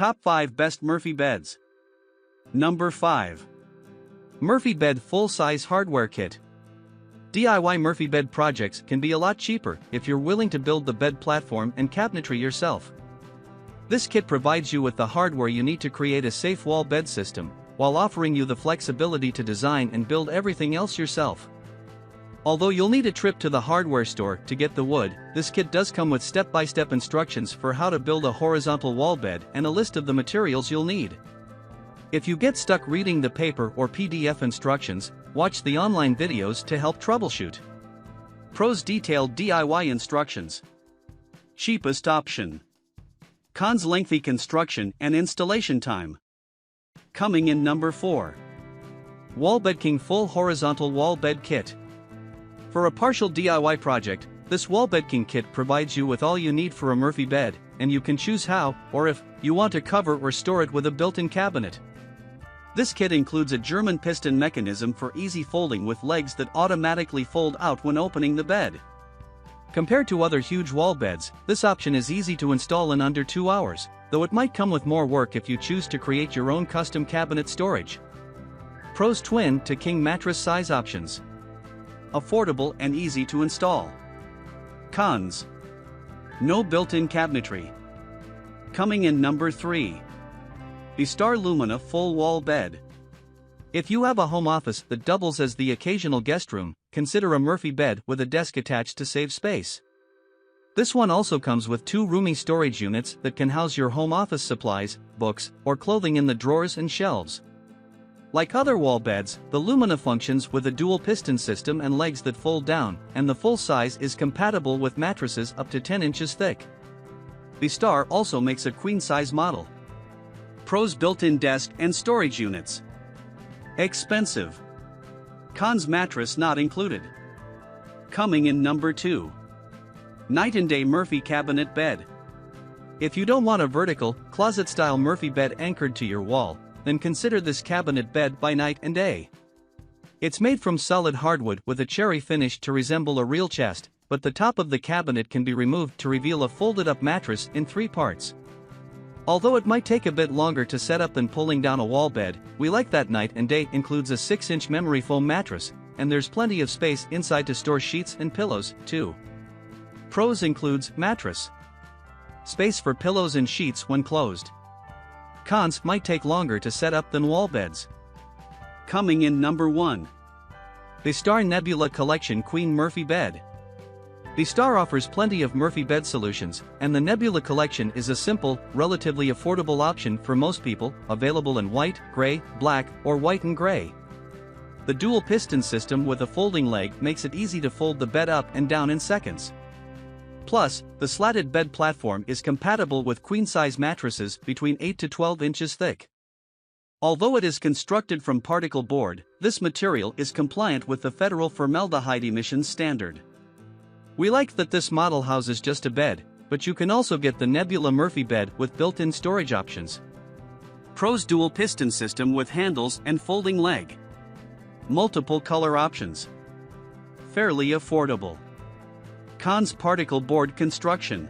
Top 5 Best Murphy Beds. Number 5. Murphy Bed Full-Size Hardware Kit. DIY Murphy bed projects can be a lot cheaper if you're willing to build the bed platform and cabinetry yourself. This kit provides you with the hardware you need to create a safe wall bed system, while offering you the flexibility to design and build everything else yourself. Although you'll need a trip to the hardware store to get the wood, this kit does come with step-by-step instructions for how to build a horizontal wall bed and a list of the materials you'll need. If you get stuck reading the paper or PDF instructions, watch the online videos to help troubleshoot. Pros: detailed DIY instructions. Cheapest option. Cons: lengthy construction and installation time. Coming in number 4. Wallbedking Full Horizontal Wall Bed Kit. For a partial DIY project, this Wallbedking kit provides you with all you need for a Murphy bed, and you can choose how, or if, you want to cover or store it with a built-in cabinet. This kit includes a German piston mechanism for easy folding with legs that automatically fold out when opening the bed. Compared to other huge wall beds, this option is easy to install in under 2 hours, though it might come with more work if you choose to create your own custom cabinet storage. Pros: twin to king mattress size options. Affordable and easy to install. Cons: no built-in cabinetry. Coming in number 3. Bestar Lumina Full Wall Bed. If you have a home office that doubles as the occasional guest room, consider a Murphy bed with a desk attached to save space. This one also comes with 2 roomy storage units that can house your home office supplies, books, or clothing in the drawers and shelves. Like other wall beds, the Lumina functions with a dual piston system and legs that fold down, and the full size is compatible with mattresses up to 10 inches thick. Bestar also makes a queen-size model. Pros: built-in desk and storage units. Expensive. Cons: mattress not included. Coming in number 2. Night and Day Murphy Cabinet Bed. If you don't want a vertical, closet-style Murphy bed anchored to your wall, then consider this cabinet bed by night and day. It's made from solid hardwood with a cherry finish to resemble a real chest, but the top of the cabinet can be removed to reveal a folded-up mattress in 3 parts. Although it might take a bit longer to set up than pulling down a wall bed, we like that Night and Day includes a 6-inch memory foam mattress, and there's plenty of space inside to store sheets and pillows, too. Pros includes mattress. Space for pillows and sheets when closed. Cons: might take longer to set up than wall beds. Coming in number 1. Bestar Nebula Collection Queen Murphy Bed. Bestar offers plenty of Murphy bed solutions, and the Nebula collection is a simple, relatively affordable option for most people, available in white, gray, black, or white and gray. The dual piston system with a folding leg makes it easy to fold the bed up and down in seconds. Plus, the slatted bed platform is compatible with queen-size mattresses between 8 to 12 inches thick. Although it is constructed from particle board, this material is compliant with the federal formaldehyde emissions standard. We like that this model houses just a bed, but you can also get the Nebula Murphy bed with built-in storage options. Pros: dual piston system with handles and folding leg. Multiple color options. Fairly affordable. Cons: particle board construction.